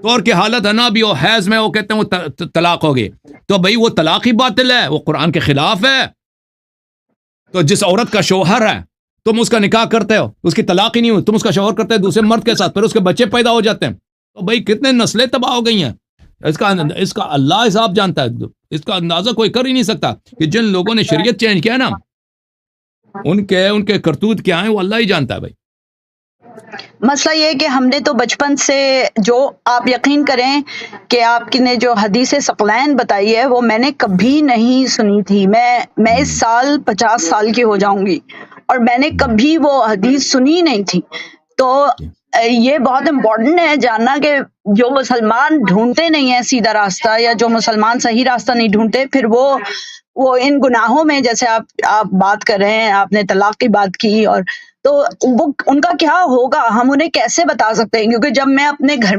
طور کی حالت ہے نا ابھی وہ حیض میں، وہ کہتے ہیں وہ طلاق ہو گئی، تو بھائی وہ طلاق ہی باطل ہے، وہ قرآن کے خلاف ہے. تو جس عورت کا شوہر ہے تم اس کا نکاح کرتے ہو، اس کی طلاق ہی نہیں ہوئی، تم اس کا شوہر کرتے ہو دوسرے مرد کے ساتھ، پھر اس کے بچے پیدا ہو جاتے ہیں، تو بھائی کتنے نسلیں تباہ ہو گئی ہیں. اس کا اللہ حساب جانتا ہے، اس کا اندازہ کوئی کر ہی نہیں سکتا کہ جن لوگوں نے شریعت چینج کیا نا ان کے کرتوت کیا ہیں وہ اللہ ہی جانتا ہے. بھائی مسئلہ یہ ہے کہ ہم نے تو بچپن سے، جو آپ یقین کریں کہ آپ کی نے جو حدیث ثقلین بتائی ہے وہ میں نے کبھی نہیں سنی تھی. میں اس سال 50 سال کی ہو جاؤں گی اور میں نے کبھی وہ حدیث سنی نہیں تھی. تو یہ بہت امپورٹنٹ ہے جاننا کہ جو مسلمان ڈھونڈتے نہیں ہیں سیدھا راستہ، یا جو مسلمان صحیح راستہ نہیں ڈھونڈتے، پھر وہ ان گناہوں میں، جیسے آپ بات کر رہے ہیں، آپ نے طلاق کی بات کی، اور تو وہ ان کا کیا ہوگا ہم انہیں کیسے بتا سکتے ہیں؟ کیونکہ جب میں اپنے گھر میں